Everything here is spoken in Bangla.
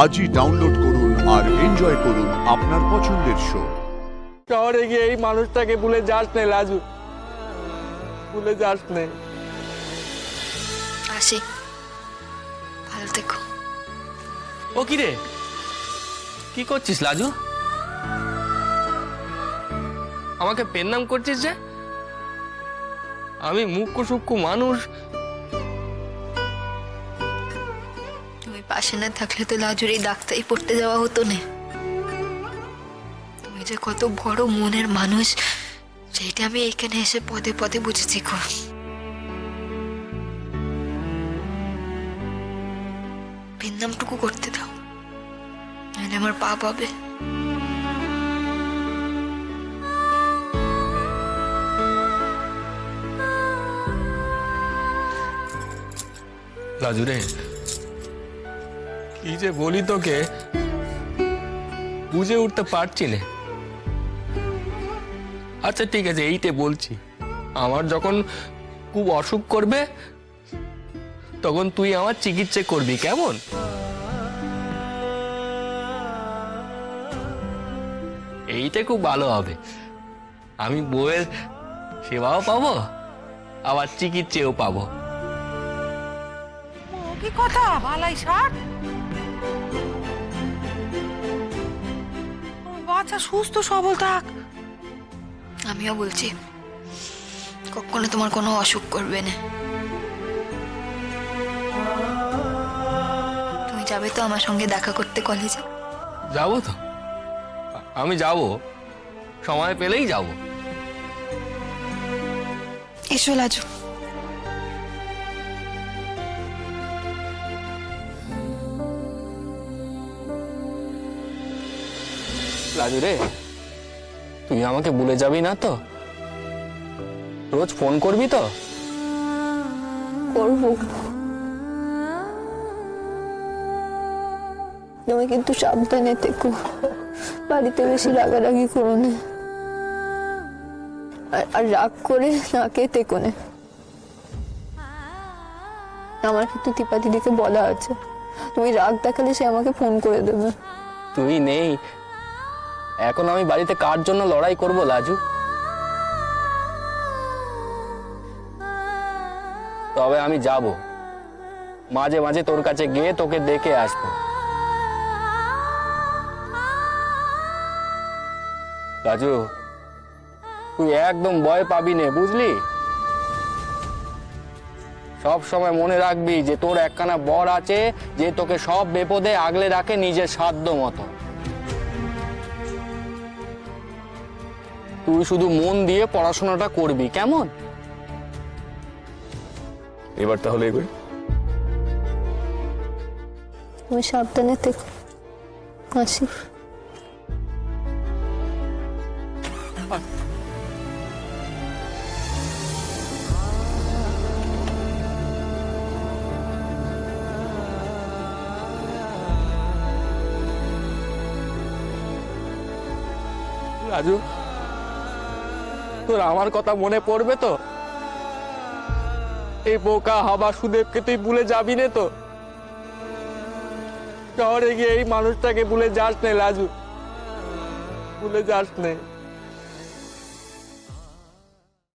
আজই ডাউনলোড করুন আর এনজয় করুন আপনার পছন্দের শো। শহরে গিয়ে এই মানুষটাকে ভুলে যাস নে লাজু, ভুলে যাস নে। আসি, ভালো থেকো। ও কি রে, কি করছিস লাজু? আমাকে পেন নাম করছিস যে? আমি মুখ্য সূক্ষ্ম মানুষ। তুমি পাশে না থাকলে তো লাজুর এই ডাক্তারি পড়তে যাওয়া হতো না। তুমি যে কত বড় মনের মানুষ সেইটা আমি এখানে এসে পদে পদে বুঝেছি গো। পেন নামটুকু করতে দাও, নাহলে আমার পাপ হবে। লাজু রে, কি যে বলি তোকে বুঝে উঠতে পারছি না। আচ্ছা ঠিক আছে, এইটে বলছি, আমার যখন খুব অসুখ করবে তখন তুই আমার চিকিৎসা করবি, কেমন? এইটা খুব ভালো হবে। আমি বউয়ের সেবাও পাবো, আবার চিকিৎসাও পাবো। কি কথা ভালাই ষাট, বাচ্চা সুস্থ সবল থাক। আমিও বলছি কখনো তোমার কোনো অসুখ করবে না। তুমি যাবে তো আমার সঙ্গে দেখা করতে কলেজে? যাবো তো, আমি যাব, সময় পেলেই যাব। এসো লাজু। রাজু রে, তুই আমাকে ভুলে যাবি না তো? রোজ ফোন করবি তো? করবো, তুমি কিন্তু সাবধানে থেকো, বাড়িতে বেশি রাগারাগি করো না, আর রাগ করে নাকে থেকো না। আমার কিন্তু দীপা দিদিকে বলা আছে, তুমি রাগ দেখালে সে আমাকে ফোন করে দেবে। তুই নেই এখন, আমি বাড়িতে কার জন্য লড়াই করব লাজু? তবে আমি যাব, মাঝে মাঝে তোর কাছে গিয়ে তোকে দেখে আসবো। রাজু, তুই একদম ভয় পাবি না, বুঝলি? সব সময় মনে রাখবি যে তোর একখানা বর আছে যে তোকে সব বিপদে আগলে রাখে নিজের সাধ্য মতো। তুই শুধু মন দিয়ে পড়াশোনাটা করবি, কেমন? এবার তাহলে এগোই। তুমি সাবধানে থেকো, আসি। রাজু, তোর আমার কথা মনে পড়বে তো? এই বোকা হাবা সুদেবকে তুই ভুলে যাবি না তো? শহরে গিয়ে এই মানুষটাকে ভুলে যাস নে লাজু, ভুলে যাস নে।